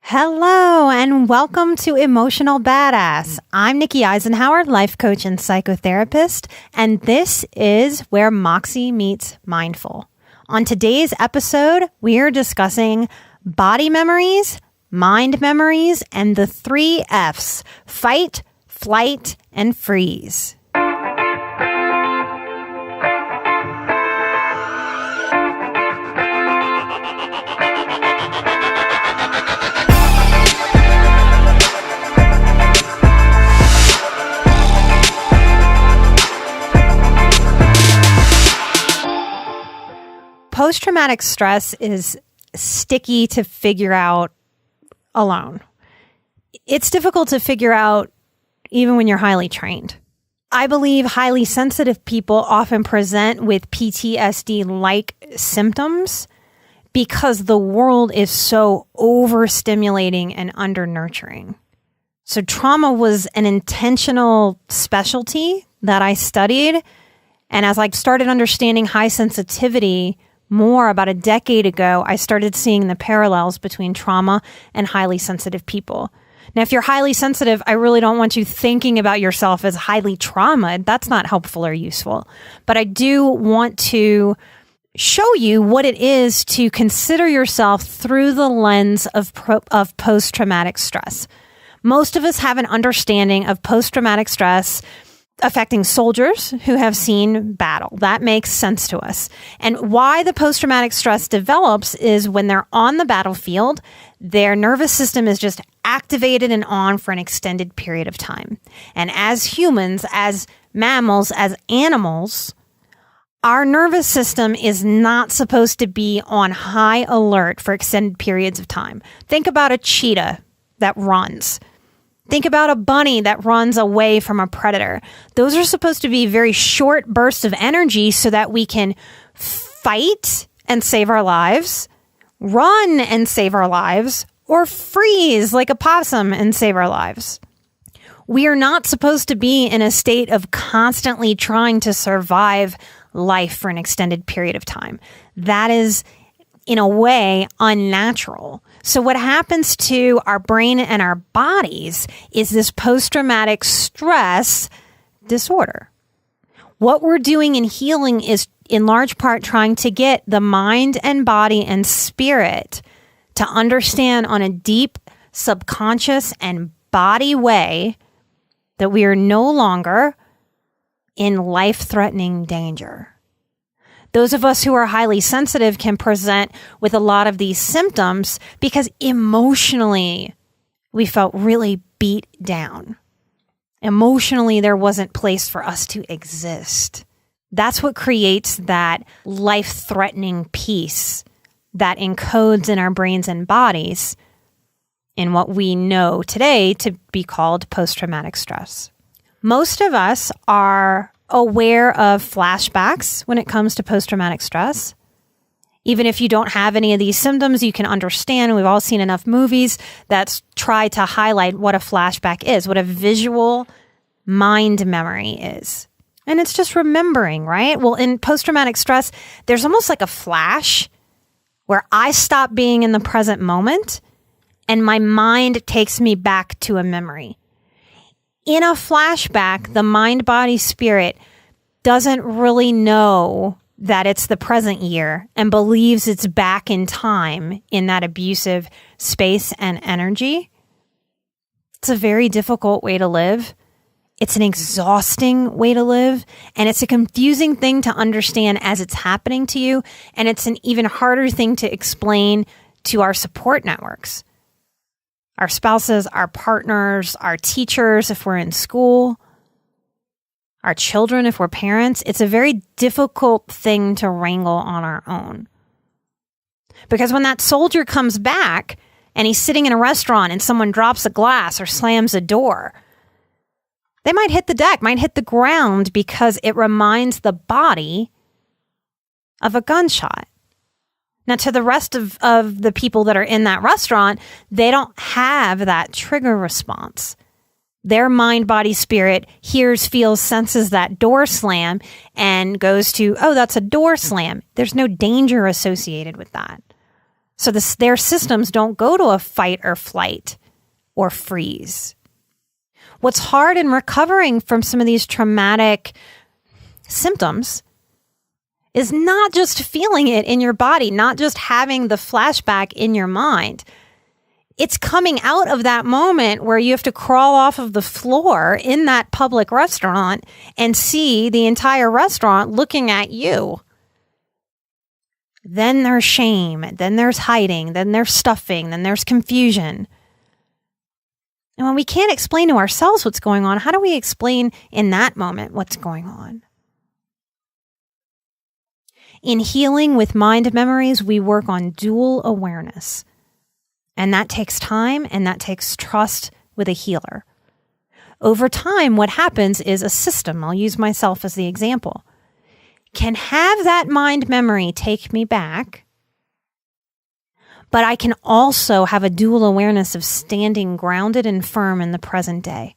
Hello, and welcome to Emotional Badass. I'm Nikki Eisenhower, life coach and psychotherapist, and this is where Moxie meets mindful. On today's episode, we are discussing body memories, mind memories, and the 3 F's: fight, flight, and freeze. Post-traumatic stress is sticky to figure out alone. It's difficult to figure out even when you're highly trained. I believe highly sensitive people often present with PTSD-like symptoms because the world is so overstimulating and under-nurturing. So trauma was an intentional specialty that I studied, and as I started understanding high sensitivity more about a decade ago, I started seeing the parallels between trauma and highly sensitive people. Now, if you're highly sensitive, I really don't want you thinking about yourself as highly traumatized. That's not helpful or useful. But I do want to show you what it is to consider yourself through the lens of post-traumatic stress. Most of us have an understanding of post-traumatic stress affecting soldiers who have seen battle. That makes sense to us. And why the post-traumatic stress develops is when they're on the battlefield, their nervous system is just activated and on for an extended period of time. And as humans, as mammals, as animals, our nervous system is not supposed to be on high alert for extended periods of time. Think about a cheetah that runs. Think about a bunny that runs away from a predator. Those are supposed to be very short bursts of energy so that we can fight and save our lives, run and save our lives, or freeze like a possum and save our lives. We are not supposed to be in a state of constantly trying to survive life for an extended period of time. That is, in a way, unnatural. So what happens to our brain and our bodies is this post-traumatic stress disorder. What we're doing in healing is in large part trying to get the mind and body and spirit to understand on a deep subconscious and body way that we are no longer in life-threatening danger. Those of us who are highly sensitive can present with a lot of these symptoms because emotionally we felt really beat down. Emotionally, there wasn't place for us to exist. That's what creates that life-threatening piece that encodes in our brains and bodies in what we know today to be called post-traumatic stress. Most of us are aware of flashbacks when it comes to post-traumatic stress. Even if you don't have any of these symptoms, you can understand. We've all seen enough movies that try to highlight what a flashback is, what a visual mind memory is. And it's just remembering, right? Well, in post-traumatic stress, there's almost like a flash where I stop being in the present moment and my mind takes me back to a memory. In a flashback, the mind, body, spirit doesn't really know that it's the present year and believes it's back in time in that abusive space and energy. It's a very difficult way to live. It's an exhausting way to live, and it's a confusing thing to understand as it's happening to you, and it's an even harder thing to explain to our support networks. Our spouses, our partners, our teachers, if we're in school, our children, if we're parents. It's a very difficult thing to wrangle on our own. Because when that soldier comes back and he's sitting in a restaurant and someone drops a glass or slams a door, they might hit the deck, might hit the ground because it reminds the body of a gunshot. Now, to the rest of the people that are in that restaurant, they don't have that trigger response. Their mind, body, spirit hears, feels, senses that door slam and goes to, oh, that's a door slam. There's no danger associated with that. So their systems don't go to a fight or flight or freeze. What's hard in recovering from some of these traumatic symptoms is not just feeling it in your body, not just having the flashback in your mind. It's coming out of that moment where you have to crawl off of the floor in that public restaurant and see the entire restaurant looking at you. Then there's shame, then there's hiding, then there's stuffing, then there's confusion. And when we can't explain to ourselves what's going on, how do we explain in that moment what's going on? In healing with mind memories, we work on dual awareness. And that takes time and that takes trust with a healer. Over time, what happens is a system, I'll use myself as the example, can have that mind memory take me back, but I can also have a dual awareness of standing grounded and firm in the present day.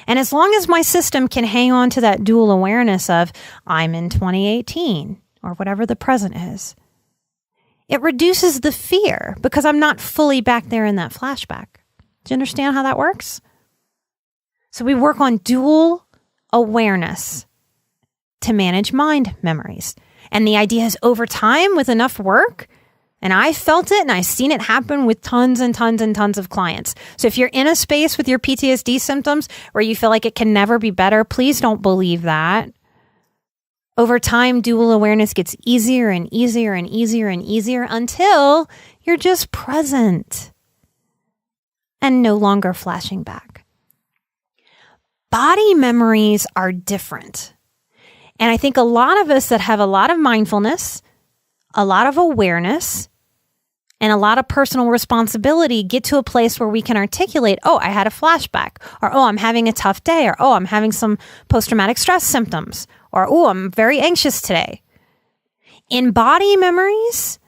And as long as my system can hang on to that dual awareness of I'm in 2018 or whatever the present is, it reduces the fear because I'm not fully back there in that flashback. Do you understand how that works? So we work on dual awareness to manage mind memories. And the idea is over time with enough work, and I felt it and I've seen it happen with tons and tons and tons of clients. So if you're in a space with your PTSD symptoms where you feel like it can never be better, please don't believe that. Over time, dual awareness gets easier and easier and easier and easier until you're just present and no longer flashing back. Body memories are different. And I think a lot of us that have a lot of mindfulness, a lot of awareness, and a lot of personal responsibility get to a place where we can articulate, oh, I had a flashback, or oh, I'm having a tough day, or oh, I'm having some post-traumatic stress symptoms, or oh, I'm very anxious today. In body memories,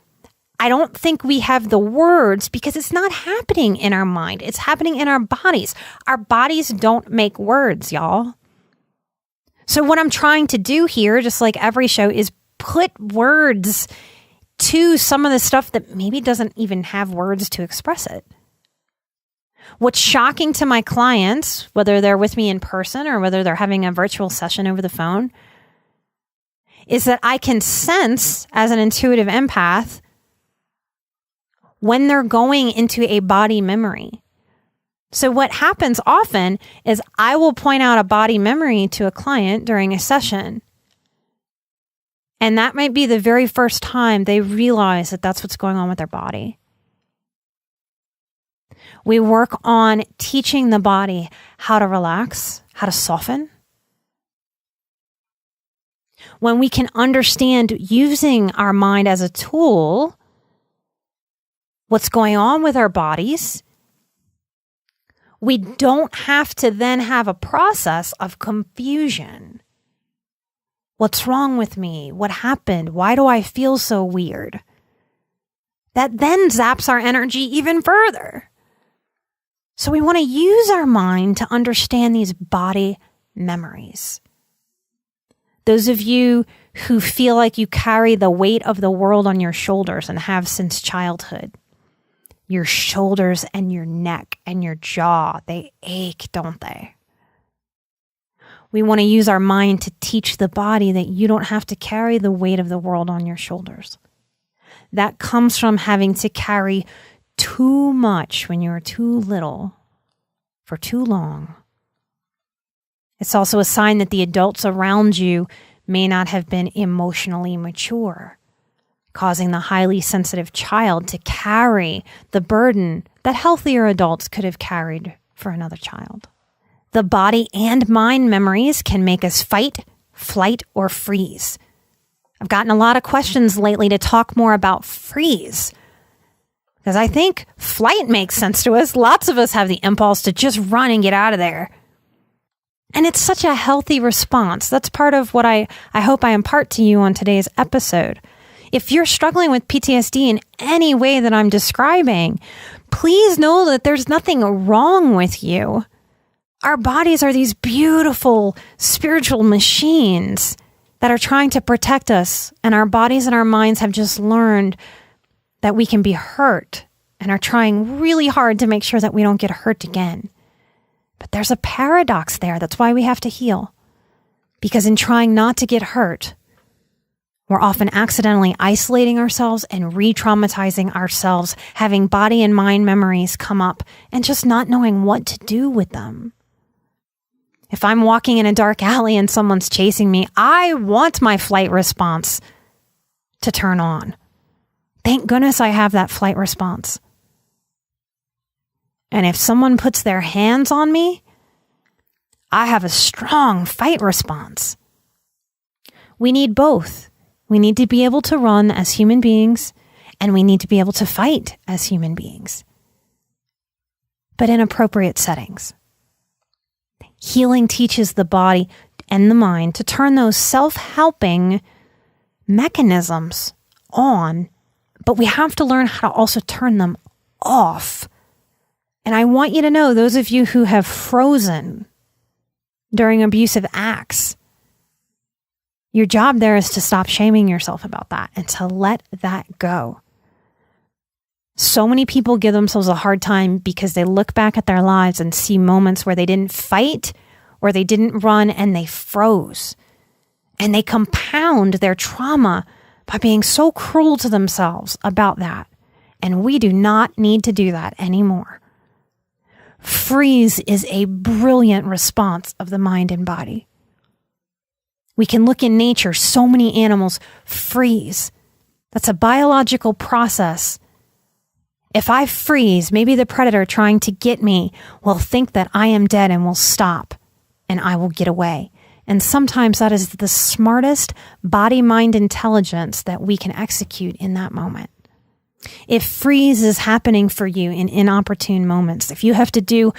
I don't think we have the words because it's not happening in our mind. It's happening in our bodies. Our bodies don't make words, y'all. So what I'm trying to do here, just like every show, is put words to some of the stuff that maybe doesn't even have words to express it. What's shocking to my clients, whether they're with me in person or whether they're having a virtual session over the phone, is that I can sense as an intuitive empath when they're going into a body memory. So what happens often is I will point out a body memory to a client during a session. And that might be the very first time they realize that that's what's going on with their body. We work on teaching the body how to relax, how to soften. When we can understand using our mind as a tool, what's going on with our bodies, we don't have to then have a process of confusion. What's wrong with me? What happened? Why do I feel so weird? That then zaps our energy even further. So we want to use our mind to understand these body memories. Those of you who feel like you carry the weight of the world on your shoulders and have since childhood, your shoulders and your neck and your jaw, they ache, don't they? We want to use our mind to teach the body that you don't have to carry the weight of the world on your shoulders. That comes from having to carry too much when you were too little for too long. It's also a sign that the adults around you may not have been emotionally mature, causing the highly sensitive child to carry the burden that healthier adults could have carried for another child. The body and mind memories can make us fight, flight, or freeze. I've gotten a lot of questions lately to talk more about freeze, because I think flight makes sense to us. Lots of us have the impulse to just run and get out of there. And it's such a healthy response. That's part of what I hope I impart to you on today's episode. If you're struggling with PTSD in any way that I'm describing, please know that there's nothing wrong with you. Our bodies are these beautiful spiritual machines that are trying to protect us, and our bodies and our minds have just learned that we can be hurt and are trying really hard to make sure that we don't get hurt again. But there's a paradox there. That's why we have to heal. Because in trying not to get hurt, we're often accidentally isolating ourselves and re-traumatizing ourselves, having body and mind memories come up and just not knowing what to do with them. If I'm walking in a dark alley and someone's chasing me, I want my flight response to turn on. Thank goodness I have that flight response. And if someone puts their hands on me, I have a strong fight response. We need both. We need to be able to run as human beings, and we need to be able to fight as human beings, but in appropriate settings. Healing teaches the body and the mind to turn those self-helping mechanisms on, but we have to learn how to also turn them off. And I want you to know, those of you who have frozen during abusive acts, your job there is to stop shaming yourself about that and to let that go. So many people give themselves a hard time because they look back at their lives and see moments where they didn't fight or they didn't run and they froze. And they compound their trauma by being so cruel to themselves about that. And we do not need to do that anymore. Freeze is a brilliant response of the mind and body. We can look in nature, so many animals freeze. That's a biological process. If I freeze, maybe the predator trying to get me will think that I am dead and will stop, and I will get away. And sometimes that is the smartest body-mind intelligence that we can execute in that moment. If freeze is happening for you in inopportune moments, if you have to do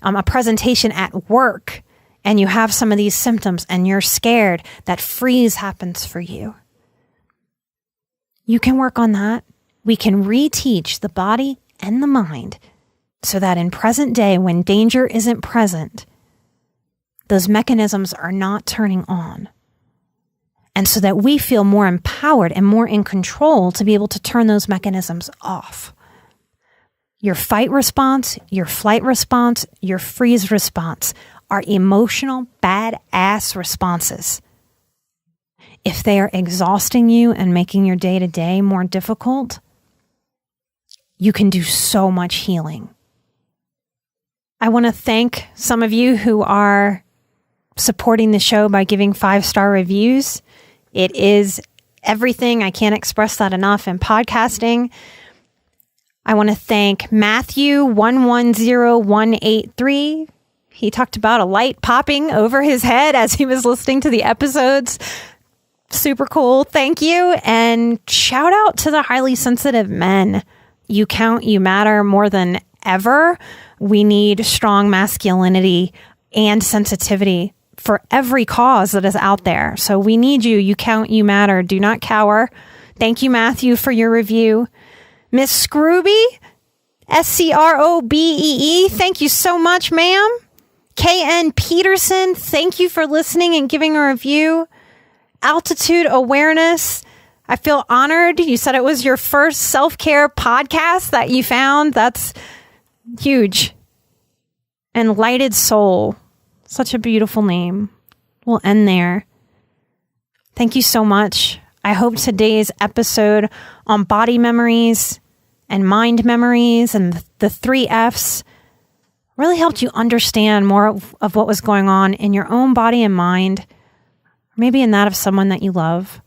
a presentation at work and you have some of these symptoms and you're scared that freeze happens for you, you can work on that. We can reteach the body and the mind so that in present day, when danger isn't present, those mechanisms are not turning on. And so that we feel more empowered and more in control to be able to turn those mechanisms off. Your fight response, your flight response, your freeze response are emotional badass responses. If they are exhausting you and making your day-to-day more difficult, you can do so much healing. I want to thank some of you who are supporting the show by giving 5-star reviews. It is everything. I can't express that enough in podcasting. I want to thank Matthew 110183. He talked about a light popping over his head as he was listening to the episodes. Super cool. Thank you. And shout out to the highly sensitive men. You count, you matter more than ever. We need strong masculinity and sensitivity for every cause that is out there. So we need you. You count, you matter. Do not cower. Thank you, Matthew, for your review. Miss Scrooby, SCROBEE, thank you so much, ma'am. KN Peterson, thank you for listening and giving a review. Altitude Awareness, I feel honored. You said it was your first self-care podcast that you found. That's huge. And Lighted Soul, such a beautiful name. We'll end there. Thank you so much. I hope today's episode on body memories and mind memories and the 3 Fs really helped you understand more of what was going on in your own body and mind, or maybe in that of someone that you love.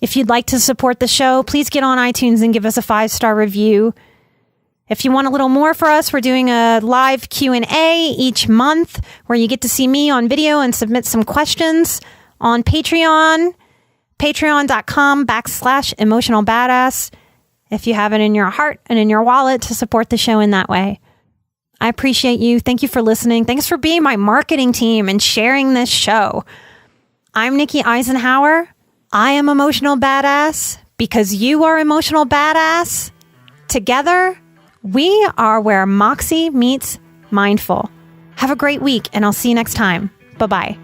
If you'd like to support the show, please get on iTunes and give us a 5-star review. If you want a little more for us, we're doing a live Q&A each month where you get to see me on video and submit some questions on Patreon, patreon.com/emotionalbadass. If you have it in your heart and in your wallet to support the show in that way. I appreciate you. Thank you for listening. Thanks for being my marketing team and sharing this show. I'm Nikki Eisenhower. I am Emotional Badass because you are Emotional Badass. Together, we are where Moxie meets Mindful. Have a great week, and I'll see you next time. Bye-bye.